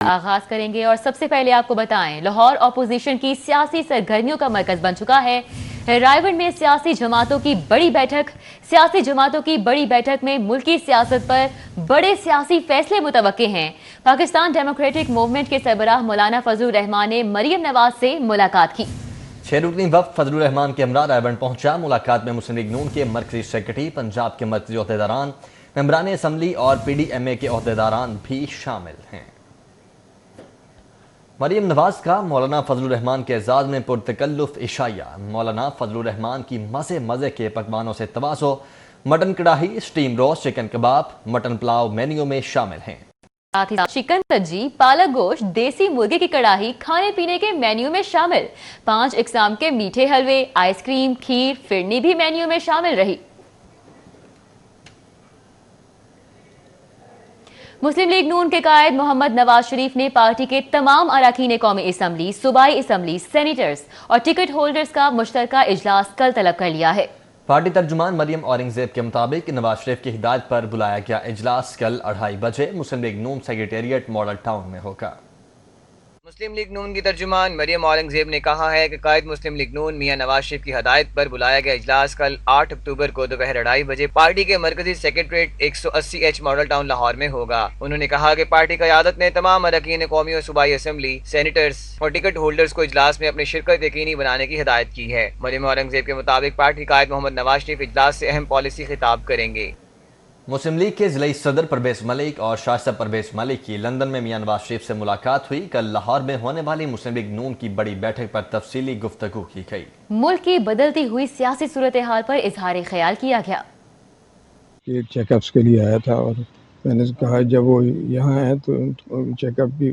आगाज करेंगे और सबसे पहले आपको बताएं, लाहौर ऑपोजिशन की सियासी सरगर्मियों का मरकज बन चुका है। रायगढ़ में सियासी जमातों की बड़ी बैठक। सियासी जमातों की बड़ी बैठक में मुल्की सियासत पर बड़े सियासी फैसले मुतवक्के हैं। पाकिस्तान डेमोक्रेटिक मूवमेंट के सरबराह मौलाना फजलुर रहमान ने मरियम नवाज से मुलाकात की। 6 रुकनी वफ्द फजलुर रहमान के हमरा रायबंड पहुंचा। मुलाकात में मुस्लिम लीग नून के मरकजी सेक्रेटरी, पंजाब के मरकजी ओहदेदारान, मेंबरान असम्बली और PDMA के ओहदेदारान भी शामिल हैं। मरियम नवाज का मौलाना फजलुर रहमान के एजाज में पुरतकल्लुफ इशाया। मौलाना फजलुर रहमान की मज़े मज़े के पकवानों से तवाज़ो। मटन कढ़ाई, स्टीम रोस्ट, चिकन कबाब, मटन पुलाव मेन्यू में शामिल हैं। साथ ही चिकन सब्जी, पालक गोश्त, देसी मुर्गे की कड़ाही खाने पीने के मेन्यू में शामिल। 5 इकसाम के मीठे हलवे, आइसक्रीम, खीर, फिरनी भी मेन्यू में शामिल रही। मुस्लिम लीग नून के कायद मोहम्मद नवाज शरीफ ने पार्टी के तमाम अरकान कौमी असम्बली, सूबाई असम्बली, सेनेटर्स और टिकट होल्डर्स का मुश्तरका इजलास कल तलब कर लिया है। पार्टी तर्जुमान मरियम औरंगजेब के मुताबिक नवाज शरीफ की हिदायत पर बुलाया गया इजलास कल 2:30 बजे मुस्लिम लीग नून सेक्रेटेरिएट मॉडल टाउन में होगा। मुस्लिम लीग नून की तर्जुमान मरियम औरंगजेब ने कहा है कि कायद मुस्लिम लीग नून मियां नवाज शरीफ की हदायत पर बुलाया गया इजलास कल 8 अक्टूबर को दोपहर 2:30 बजे पार्टी के मरकजी secretariat 180H model town Lahore में होगा। उन्होंने कहा कि पार्टी क़यादत ने तमाम अरकान कौमी और सूबाई असम्बली, सेनेटर्स और टिकट होल्डर्स को इजलास में अपनी शिरकत यकीनी बनाने की हिदायत की है। मरियम औरंगजेब के मुताबिक पार्टी कायद मोहम्मद नवाज शरीफ इजलास से अहम पॉलिसी खिताब करेंगे। मुस्लिम लीग के जिला सदर परवेज मलिक और शाइस्ता परवेज मलिक की लंदन में मियां नवाज शरीफ से मुलाकात हुई। कल लाहौर में होने वाली मुस्लिम लीग नून की बड़ी बैठक पर तफसीली गुफ्तगू की गई। मुल्क की बदलती हुई सियासी सूरत हाल पर इजहार ख्याल किया गया। चेकअप्स के लिए आया था और मैंने कहा जब वो यहाँ है तो चेकअप भी,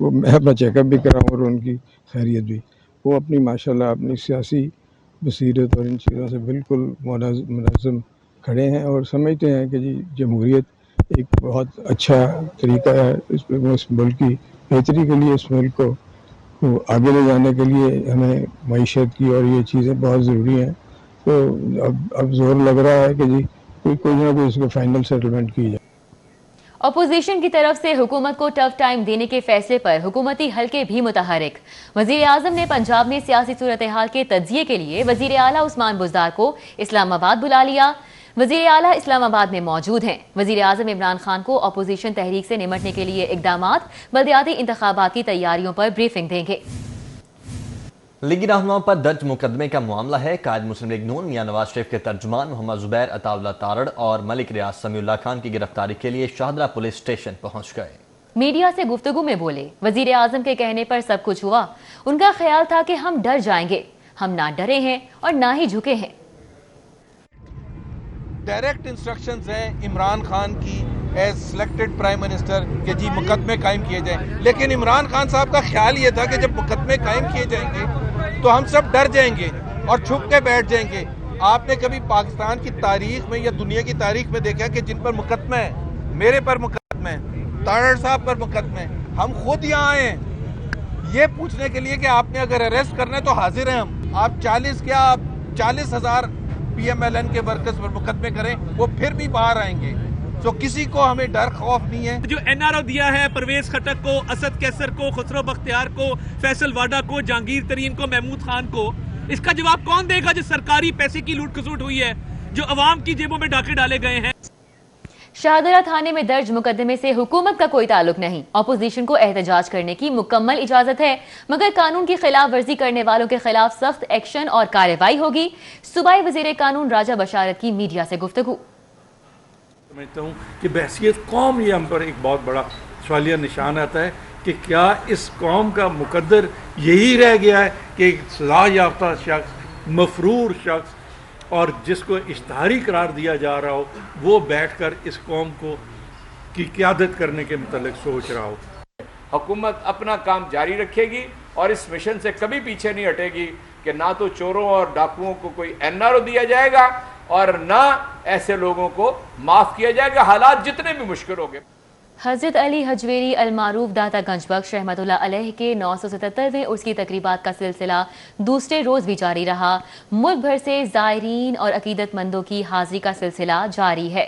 मैं अपना चेकअप भी कराऊँ और उनकी खैरियत भी। वो अपनी माशाल्लाह अपनी सियासी बसीरत और इन चीज़ों से बिल्कुल मुनज़्ज़म खड़े हैं और समझते हैं कि जी जमहूरियत एक बहुत अच्छा तरीका है इस मुल्क की बेहतरी के लिए। इस मुल्क को आगे ले जाने के लिए हमें मईशत की और ये चीज़ें बहुत ज़रूरी हैं। तो अब जोर लग रहा है कि जी कोई ना कोई इसको फाइनल सेटलमेंट की जाए। अपोजिशन की तरफ से हुकूमत को टफ टाइम देने के फैसले पर हुकूमती हलके भी मुतहरिक। वजीर आजम ने पंजाब में सियासी सूरत हाल के तज्जिये के लिए वजीर आला उस्मान बुज़दार को इस्लामाबाद बुला लिया। वजीर आला इस्लामाबाद में मौजूद हैं। वजीर आजम इमरान खान को अपोजिशन तहरीक से निमटने के लिए इकदामात, बल्दियाती इंतखाबात की तैयारियों पर ब्रीफिंग देंगे। लीगी रहनुमाओं पर दर्ज मुकदमे का मामला है। कायद मुस्लिम लीग नून मियां नवाज शरीफ के तर्जुमान मोहम्मद जुबैर अताउल्लाह तारड़ और मलिक रियाज समीउल्लाह खान की गिरफ्तारी के लिए शाहदरा पुलिस स्टेशन पहुंच गए। मीडिया से गुफ्तगू में बोले, वजीर आजम के कहने पर सब कुछ हुआ। उनका ख्याल था कि हम डर जाएंगे। हम ना डरे हैं और ना ही झुके हैं। डायरेक्ट इंस्ट्रक्शंस हैं इमरान खान की एज सिलेक्टेड प्राइम मिनिस्टर कि जी मुकदमे कायम किए जाएं। लेकिन इमरान खान साहब का ख्याल ये था कि जब मुकदमे कायम किए जाएंगे तो हम सब डर जाएंगे और छुप के बैठ जाएंगे। आपने कभी पाकिस्तान की तारीख में या दुनिया की तारीख में देखा कि जिन पर मुकदमे हैं, मेरे पर मुकदमे हैं, तारड़ साहब पर मुकदमे, हम खुद यहाँ आए हैं ये पूछने के लिए कि आपने अगर अरेस्ट करना है तो हाजिर हैं हम। आप 40,000 PMLN के वर्कर्स पर मुकदमे करें, वो फिर भी बाहर आएंगे। तो किसी को हमें डर खौफ नहीं है। जो NRO दिया है परवेज खटक को, असद कैसर को, खुसरो बख्तियार को, फैसल वाडा को, जहांगीर तरीन को, महमूद खान को, इसका जवाब कौन देगा जो सरकारी पैसे की लूट खसूट हुई है, जो अवाम की जेबों में डाके डाले गए हैं। शाहदरा थाने में दर्ज मुकदमे से हुकूमत का कोई ताल्लुक नहीं। अपोजिशन को एहतजाज करने की मुकम्मल इजाजत है, मगर कानून की खिलाफ वर्जी करने वालों के खिलाफ सख्त एक्शन और कार्रवाई होगी। सूबाई वजीर कानून राजा बशारत की मीडिया से गुफ्तगू। समझता हूँ कि बहसियत कौम ये हम पर एक बहुत बड़ा सवालिया निशान आता है कि क्या इस कौम का मुकद्दर यही रह गया है कि एक सजा याफ्ता शख्स, मफरूर शख्स और जिसको इश्तहारी करार दिया जा रहा हो वो बैठकर इस कौम को की क़यादत करने के मतलब सोच रहा हो। हुकूमत अपना काम जारी रखेगी और इस मिशन से कभी पीछे नहीं हटेगी कि ना तो चोरों और डाकुओं को कोई NRO दिया जाएगा और ना ऐसे लोगों को माफ किया जाएगा, हालात जितने भी मुश्किल होंगे। हजरत अली हजवेरी अल मारूफ दाता गंजबख्श रहमतुल्लाह अलैह के 977वें उर्स की तकरीबात का सिलसिला दूसरे रोज भी जारी रहा। मुल्क भर से ज़ायरीन और अकीदतमंदों की हाजिरी का सिलसिला जारी है।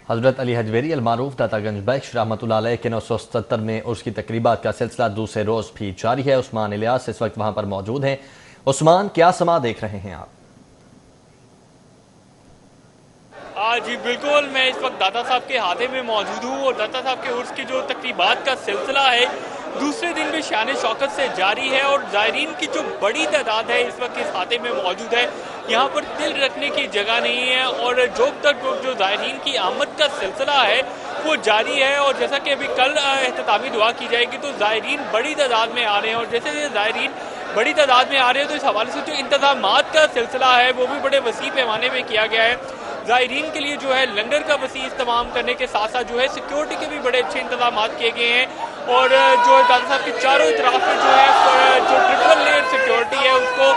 हज़रत अली हजवेरी अलमारूफ दातागंज बख्श रहमतुल्लाह अलैह के 977 में उर्स की तकरीबात का सिलसिला दूसरे रोज़ भी जारी है। उस्मान इलियास इस वक्त वहाँ पर मौजूद हैं। उस्मान, क्या समा देख रहे हैं आप? जी बिल्कुल, मैं इस वक्त दाता साहब के हाथे में मौजूद हूँ और दाता साहब के उर्स की जो तकरीबात का सिलसिला है दूसरे दिन भी शान शौकत से जारी है और ज़ायरीन की जो बड़ी तादाद है इस वक्त इस हाथे में मौजूद है। यहाँ पर दिल रखने की जगह नहीं है और जो तक जो ज़ायरीन की आमद का सिलसिला है वो जारी है। और जैसा कि अभी कल एहततामी दुआ की जाएगी तो ज़ायरीन बड़ी तादाद में आ रहे हैं और जैसे जैसे ज़ायरीन बड़ी तादाद में आ रहे हैं तो इस हवाले से जो इंतज़ामात का सिलसिला है वो भी बड़े वसी पैमाने पर किया गया है। ज़ायरीन के लिए जो है लंगर का वसी इस्तेमाल करने के साथ साथ जो है सिक्योरिटी के भी बड़े अच्छे इंतजाम किए गए हैं और जो दादा साहब के चारों तरफ में जो है जो ट्रिपल लेयर सिक्योरिटी है उसको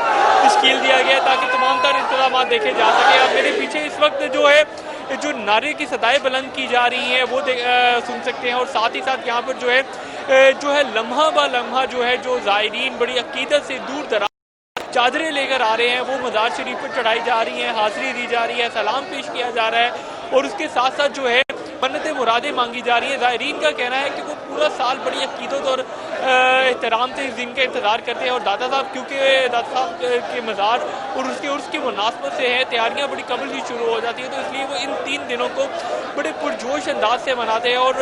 तश्कील दिया गया ताकि तमाम तर इंतजाम देखे जा सके। अब मेरे पीछे इस वक्त जो है जो नारे की सदाएं बुलंद की जा रही हैं वो सुन सकते हैं और साथ ही साथ यहाँ पर जो है लम्हा ब लम्हा जो है जो ज़ायरीन बड़ी अकीदत से दूर दराज चादरें लेकर आ रहे हैं वो मज़ार शरीफ पर चढ़ाई जा रही हैं, हाज़िरी दी जा रही है, सलाम पेश किया जा रहा है और उसके साथ साथ जो है मन्नतें मुरादें मांगी जा रही है। ज़ायरीन का कहना है कि वो पूरा साल बड़ी अकीदत और एहतराम से इस दिन का इंतज़ार करते हैं और दादा साहब क्योंकि दादा साहब के मज़ार और उसके उर्स की मुनासबत से है तैयारियाँ बड़ी कबल ही शुरू हो जाती हैं तो इसलिए वो इन 3 दिनों को बड़े पुरजोश अंदाज से मनाते हैं और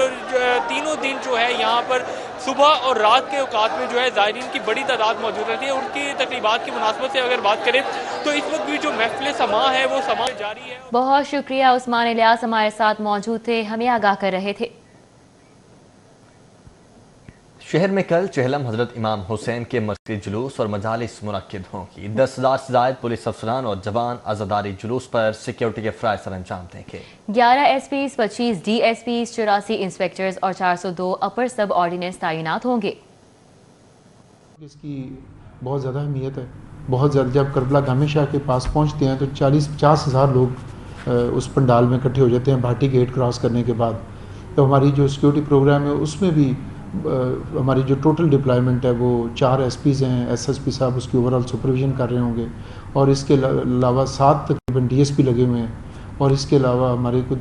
तीनों दिन जो है यहाँ पर सुबह और रात के औकात में जो है ज़ायरीन की बड़ी तादाद मौजूद रहती है। उनकी तकरीबात की मुनासबत से अगर बात करें तो इस वक्त भी जो महफिल समा है वो समा जारी है। बहुत शुक्रिया, उस्मान इलियास हमारे साथ मौजूद थे, हमें आगाह कर रहे थे। शहर में कल चहलम हजरत इमाम हुसैन के मस्जिद जुलूस और मजालिस मुनक्किद होंगी। 10,000 से ज़ायद पुलिस अफसरान और जवान आज़ादारी जुलूस पर सिक्योरिटी के फ़राइज़ सर अंजाम देंगे। 11 एसपीज़, 25 डीएसपीज़, 84 इंस्पेक्टर्स और 402 अपर सब ऑर्डिनेंस तैनात होंगे। इसकी बहुत ज़्यादा अहमियत है, बहुत ज़्यादा। जब करबला गामे शाह के पास पहुँचते हैं तो 40-50 हज़ार लोग उस पंडाल में इकट्ठे हो जाते हैं भाटी गेट क्रॉस करने के बाद। तो हमारी जो सिक्योरिटी प्रोग्राम है उसमें भी हमारी जो टोटल डिप्लॉयमेंट है वो 4 एसपीज़ हैं, एसएसपी साहब उसकी ओवरऑल सुपरविजन कर रहे होंगे और इसके अलावा 7 तकरीबन डीएसपी लगे हुए हैं और इसके अलावा हमारे को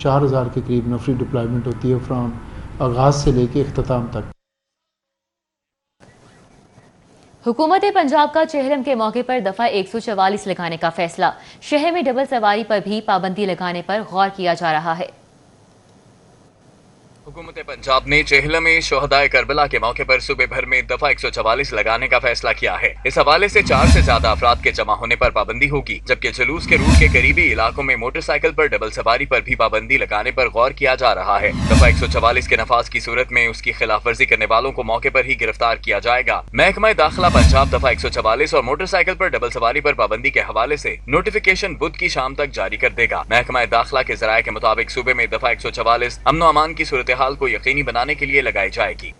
4,000 के करीब नफरी डिप्लॉयमेंट होती है फ्राम आगाज़ से लेके इख्तिताम तक। हुकूमत पंजाब का चेहरम के मौके पर दफा 144 लगाने का फैसला। शहर में डबल सवारी पर भी पाबंदी लगाने पर गौर किया जा रहा है। हुकूमत पंजाब ने चेहलम में शोहदाए करबला के मौके पर सूबे भर में दफा 144 लगाने का फैसला किया है। इस हवाले से 4 से ज्यादा अफराद के जमा होने पर पाबंदी होगी, जबकि जुलूस के रूट के करीबी इलाकों में मोटरसाइकिल पर डबल सवारी पर भी पाबंदी लगाने पर गौर किया जा रहा है। दफा 144 के नफाज की सूरत में उसकी खिलाफ वर्जी करने वालों को मौके पर ही गिरफ्तार किया जाएगा। महकमा दाखिला पंजाब दफा 144 और मोटरसाइकिल पर डबल सवारी पर पाबंदी के हवाले से नोटिफिकेशन बुध की शाम तक जारी कर देगा। महकमा दाखिला के जराये के मुताबिक सूबे में दफा 144 अमन व अमान की सूरत हाल को यकीनी बनाने के लिए लगाई जाएगी।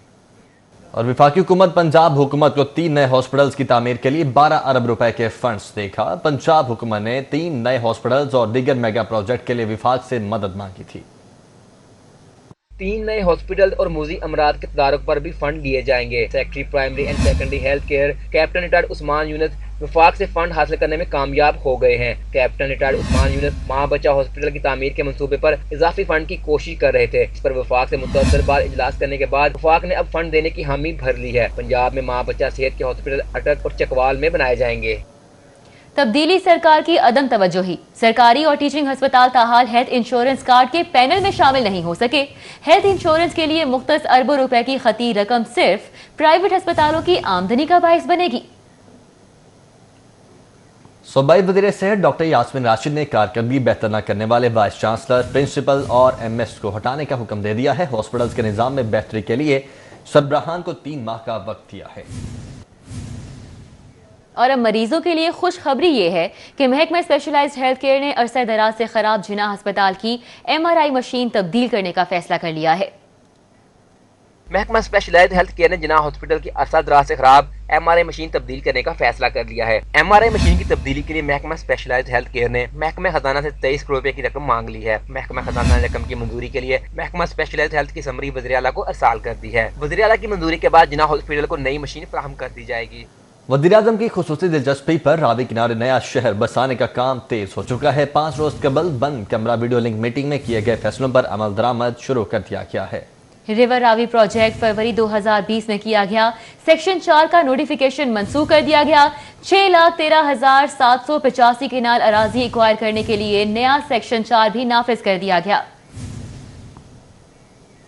और वफाकी हुकूमत पंजाब हुकूमत को 3 नए हॉस्पिटल्स की तामीर के लिए 12 अरब रुपए के फंड्स देखा। पंजाब हुकूमत ने 3 नए हॉस्पिटल्स और दीगर मेगा प्रोजेक्ट के लिए विफाक से मदद मांगी थी। 3 नए हॉस्पिटल और मुजी अमरात के तदारुक पर भी फंड दिए जाएंगे। Secretary primary and secondary health care captain retired Usman Yunus वफाक से फंड हासिल करने में कामयाब हो गए हैं। कैप्टन रिटायर्ड उस्मान यूनुस माँ बच्चा हॉस्पिटल की तामीर के मंसूबे पर इजाफी फंड की कोशिश कर रहे थे। इस पर वफाक से मुतअद्दिद बार इजलास करने के बाद वफाक ने अब फंड देने की हामी भर ली है। पंजाब में माँ बच्चा सेहत के हॉस्पिटल अटक और चकवाल में बनाए जाएंगे। तब्दीली सरकार की अदम तवज्जोही। सरकारी और टीचिंग अस्पताल ताहाल हेल्थ इंश्योरेंस कार्ड के पैनल में शामिल नहीं हो सके। हेल्थ इंश्योरेंस के लिए मुख्तस अरबों रुपए की खती रकम सिर्फ प्राइवेट अस्पतालों की आमदनी का बाइस बनेगी। सूबाई वज़ीर सेहत डॉक्टर यास्मीन राशिद ने कारकर्दगी बेहतर न करने वाले वाइस चांसलर, प्रिंसिपल और एमएस को हटाने का हुक्म दे दिया है। हॉस्पिटल्स के निज़ाम में बेहतरी के लिए सरबराहान को 3 माह का वक्त दिया है। और अब मरीजों के लिए खुशखबरी ये है कि महकमा स्पेशलाइज्ड हेल्थ केयर ने अरसा दराज से खराब जिना अस्पताल की MRI मशीन तब्दील करने का फैसला कर लिया है। महकमा स्पेशलाइज्ड हेल्थ केयर ने जिना हॉस्पिटल की अरसा दराज से खराब MRI मशीन तब्दील करने का फैसला कर लिया है। MRI मशीन की तब्दीली के लिए महकमा स्पेशलाइज्ड हेल्थ केयर ने महकमा खजाना से 23 करोड़ रुपए की रकम मांग ली है। महकमा खजाना ने रकम की मंजूरी के लिए महकमा स्पेशलाइज्ड हेल्थ की समरी वज़ीर आला को अरसाल कर दी है। वज़ीर आला की मंजूरी के बाद जिना हॉस्पिटल को नई मशीन फराहम कर दी जाएगी। वज़ीर-ए-आज़म की खुसूसी दिलचस्पी पर रावी किनारे नया शहर बसाने का काम तेज हो चुका है। 5 रोज कबल बंद कमरा वीडियो लिंक मीटिंग में किए गए फैसलों पर अमल दरामद शुरू कर दिया गया है। रिवर रावी प्रोजेक्ट फरवरी 2020 में किया गया। सेक्शन 4 का नोटिफिकेशन मंसूख कर दिया गया। 6,13,785 केनाल अराजी एक्वायर करने के लिए नया सेक्शन 4 भी नाफिज कर दिया गया।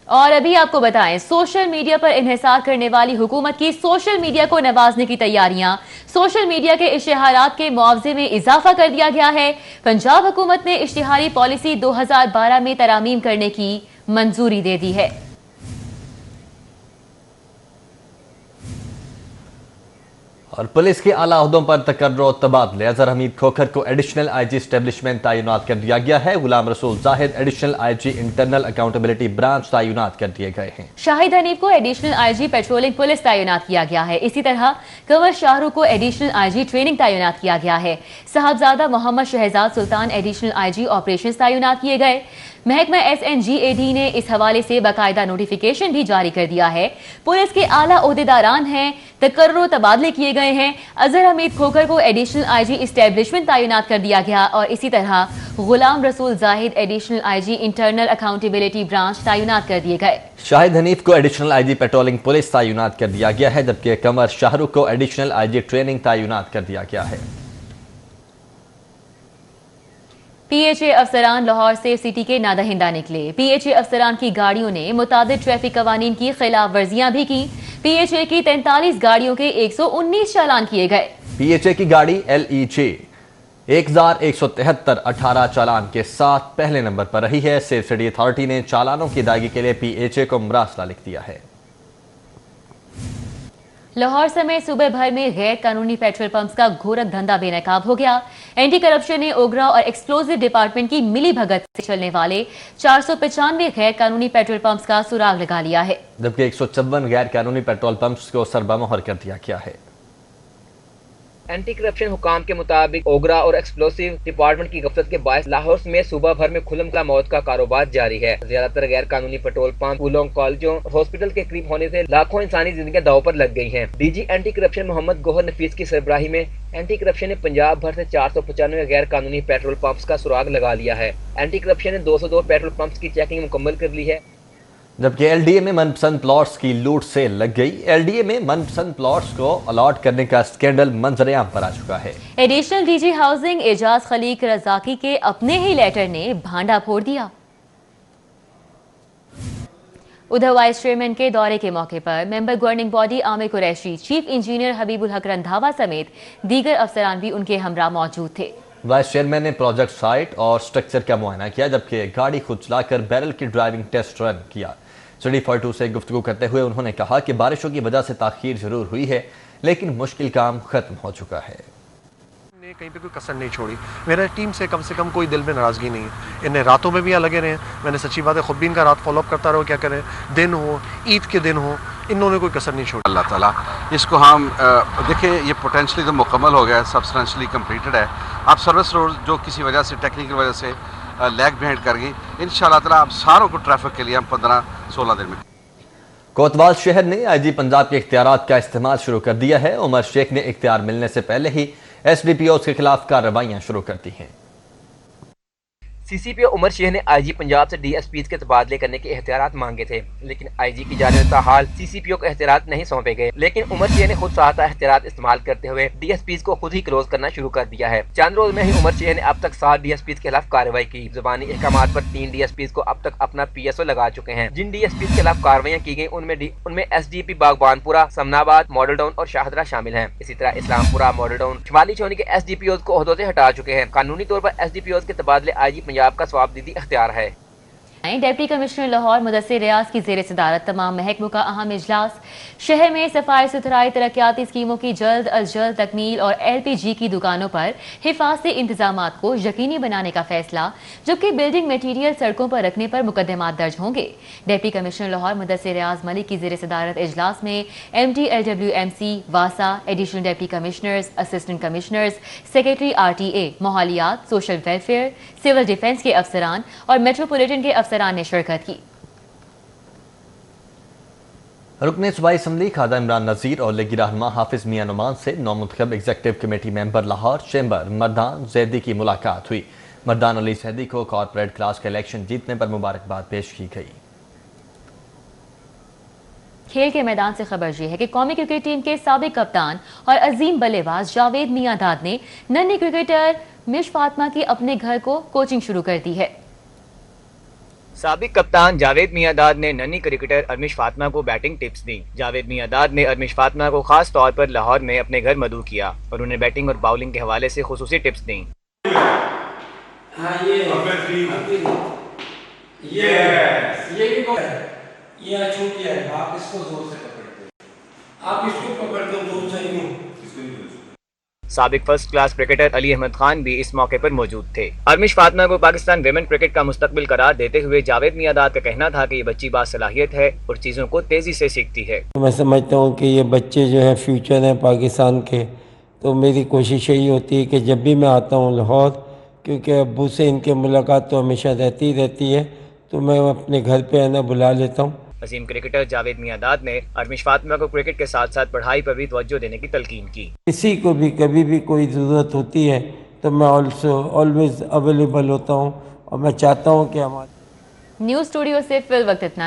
और अभी आपको बताएं, सोशल मीडिया पर इन्हिसार करने वाली हुकूमत की सोशल मीडिया को नवाजने की तैयारियां। सोशल मीडिया के इश्तिहारात के मुआवजे में इजाफा कर दिया गया है। पंजाब हुकूमत ने इश्तिहारी पॉलिसी 2012 में तरामीम करने की मंजूरी दे दी है। और पुलिस के आला ओहदों पर तकर्रो तबादले। अजहर हमीद खोखर को एडिशनल IG एस्टेब्लिशमेंट तैनात कर दिया गया है। Ghulam Rasool Zahid additional IG internal accountability branch तैनात कर दिए गए हैं। शाहिद हनीफ को एडिशनल IG पेट्रोलिंग पुलिस तैनात किया गया है। इसी तरह कंवर शाहरुख को एडिशनल IG ट्रेनिंग तैनात किया गया है। साहबजादा मोहम्मद शहजाद सुल्तान एडिशनल IG ऑपरेशन तैनात किए गए। महकमा SNGAD ने इस हवाले से बाकायदा नोटिफिकेशन भी जारी कर दिया है। पुलिस के आला ओहदेदारान हैं, तकर्रो तबादले किए गए हैं। अजहर हमीद खोखर को एडिशनल IG एस्टेब्लिशमेंट तैनात कर दिया गया और इसी तरह Ghulam Rasool Zahid additional IG internal accountability branch तैनात कर दिए गए। शाहिद हनीफ को एडिशनल IG पेट्रोलिंग पुलिस तैनात कर दिया गया है, जबकि कंवर शाहरुख को एडिशनल IG ट्रेनिंग तैनात कर दिया गया है। PHA अफसरान लाहौर सेफ सिटी के नादहिंदा निकले। PHA अफसरान की गाड़ियों ने मुताबिक ट्रैफिक कवानीन की खिलाफ वर्जियां भी की। PHA की 43 गाड़ियों के 119 चालान किए गए। PHA की गाड़ी LEJ 1173 18 चालान के साथ पहले नंबर पर रही है। सेफ सिटी अथॉरिटी ने चालानों की अदायगी के लिए PHA को मरासला लिख दिया है। लाहौर समेत सूबे भर में गैर कानूनी पेट्रोल पंप्स का घोरक धंधा बेनकाब हो गया। एंटी करप्शन ने ओगरा और एक्सप्लोजिव डिपार्टमेंट की मिली भगत से चलने वाले 495 गैर कानूनी पेट्रोल पंप्स का सुराग लगा लिया है, जबकि 156 गैर कानूनी पेट्रोल पंप्स को सरबमोहर कर दिया गया है। एंटी करप्शन हुकाम के मुताबिक ओगरा और एक्सप्लोसिव डिपार्टमेंट की गफलत के बायस लाहौर में सूबा भर में खुलम का मौत का कारोबार जारी है। ज्यादातर गैर कानूनी पेट्रोल पंप स्कूलों, कॉलेजों और हॉस्पिटल के करीब होने से लाखों इंसानी जिंदगियां दांव पर लग गई हैं। DG anti corruption Mohammad Gohar Nafees की सरबराही में एंटी करप्शन ने पंजाब भर से 495 गैर कानूनी पेट्रोल पंप्स का सुराग लगा लिया है। एंटी करप्शन ने 202 पेट्रोल पंप्स की चेकिंग मुकम्मल कर ली है, जबकि LDA में मनपसंद प्लॉट्स की लूट से लग गई। LDA में मनपसंद प्लॉट्स को अलॉट करने का स्कैंडल मंजरेआम पर आ चुका है। Additional DG housing Ejaz Khaleeq Razzaqi के अपने ही लेटर ने भांडा फोड़ दिया। उधर वाइस चेयरमैन के दौरे के मौके पर member governing body Aamir Qureshi, chief engineer Habibul हक रंधावा समेत दीगर अफसरान भी उनके हमरा मौजूद थे। वाइस चेयरमैन ने प्रोजेक्ट साइट और स्ट्रक्चर का मुआयना किया, जबकि गाड़ी खुद चलाकर बैरल की ड्राइविंग टेस्ट रन किया। सिटी 42 से गुफ्तगू करते हुए उन्होंने कहा कि बारिशों की वजह से ताखीर जरूर हुई है, लेकिन मुश्किल काम खत्म हो चुका है। ने कहीं पे कोई कसर नहीं छोड़ी। मेरा टीम से कम कोई दिल में नाराज़गी नहीं है। इन्हें रातों में भी यहाँ लगे रहे हैं। मैंने सच्ची बात है खुद भी इनका रात फॉलोअप करता रहो, क्या करें, दिन हो, ईद के दिन हो, इन्होंने कोई कसर नहीं छोड़ी। अल्लाह ताला इसको हम देखिए, ये पोटेंशली तो मुकम्मल हो गया है, सब्सटेंशली कंप्लीटेड है। अब सर्विस रोड जो किसी वजह से टेक्निकल वजह से लैग बिहाइंड कर गई, इंशाल्लाह ताला आप सारों को ट्रैफिक के लिए हम 15-16 दिन में। कोतवाल शहर ने IG पंजाब के इख्तियारात का इस्तेमाल शुरू कर दिया है। उमर शेख ने इख्तियार मिलने से पहले ही SDPOs के खिलाफ कार्रवाइयां शुरू कर दी हैं। CCPO उमर शेख ने IG पंजाब से DSPs के तबादले करने के एहतियात मांगे थे, लेकिन IG की जानिब ताहाल CCPO को एहतियात नहीं सौंपे गए। लेकिन उमर शेख ने खुद साथ एहतियात इस्तेमाल करते हुए DSPs को खुद ही क्लोज करना शुरू कर दिया है। चंद रोज में ही उमर शेख ने अब तक 7 DSPs के खिलाफ कार्रवाई की। जुबानी अहकामात पर 3 DSPs को अब तक अपना PSO लगा चुके हैं। जिन DSPs के खिलाफ कार्रवाइयाँ की गई उनमें SDP Baghbanpura, Samanabad, model town और शाहदरा शामिल हैं। इसी तरह इस्लामपुरा, मॉडल टाउन, शिमाली चौनी के SDPOs को ओहदों से हटा चुके हैं। कानूनी तौर पर SDPOs के तबादले IG पंजाब का स्वाबदीदी अख्तियार है। डिप्टी कमिश्नर लाहौर मुदस्सिर रियाज की जेर सदारत तमाम महकमों का अहम इजलास। शहर में सफाई सुथराई, तरक्याती स्कीमों की जल्द अज जल्द तकमील और LPG की दुकानों पर हिफाजती इंतजामात को यकीनी बनाने का फैसला, जबकि बिल्डिंग मटीरियल सड़कों पर रखने पर मुकदमात दर्ज होंगे। डिप्टी कमिश्नर लाहौर मुदस्सिर रियाज मलिक की जेर सदारत इजलास में MT LWMC, वासा, additional deputy commissioners, assistant commissioners, secretary RTA, माहौलियात, सोशल वेलफेयर, सिविल डिफेंस के अफसरान और मेट्रोपोलिटन के अफसरान ने शिरकत की। रुकन सूबाई असम्बली खादा इमरान नज़ीर और लीगी रहनुमा हाफिज मियां नुमान से नौमुंतखब executive committee member Lahore chamber Mardan Zaidi की मुलाकात हुई। मर्दान अली जैदी को कॉर्पोरेट क्लास का इलेक्शन जीतने पर मुबारकबाद पेश की गई। खेल के मैदान से खबर यह है कि कौमी क्रिकेट टीम के साबिक कप्तान और अजीम बल्लेबाज जावेद मियांदाद ने नन्ही क्रिकेटर मिश फातिमा की अपने घर को कोचिंग शुरू कर दी है। साबिक कप्तान जावेद मियांदाद ने नन्ही क्रिकेटर अरमिश फातिमा को बैटिंग टिप्स दी। जावेद मियांदाद ने अरमिश फातिमा को खास तौर पर लाहौर में अपने घर मदऊ किया और उन्हें बैटिंग और बाउलिंग के हवाले से खुसूसी टिप्स दी। साबिक first class cricketer Ali Ahmed Khan भी इस मौके पर मौजूद थे। अरमिश फातिमा को पाकिस्तान विमेन क्रिकेट का मुस्तकबिल करार देते हुए जावेद मियांदाद का कहना था कि ये बच्ची बासलाहियत है और चीज़ों को तेज़ी से सीखती है। मैं समझता हूँ कि ये बच्चे जो है फ्यूचर हैं पाकिस्तान के, तो मेरी कोशिश यही होती है कि जब भी मैं आता हूँ लाहौर, क्योंकि अब्बू से इनके मुलाकात तो हमेशा रहती है, तो मैं अपने घर पे आना बुला लेता हूँ। अजीम क्रिकेटर जावेद मियांदाद ने अरमिश फातिमा को क्रिकेट के साथ साथ पढ़ाई पर भी तवज्जो देने की तलकीन की। किसी को भी कभी भी कोई ज़रूरत होती है तो मैं ऑलवेज अवेलेबल होता हूँ और मैं चाहता हूँ कि हमारे न्यूज़ स्टूडियो से फिल वक्त इतना।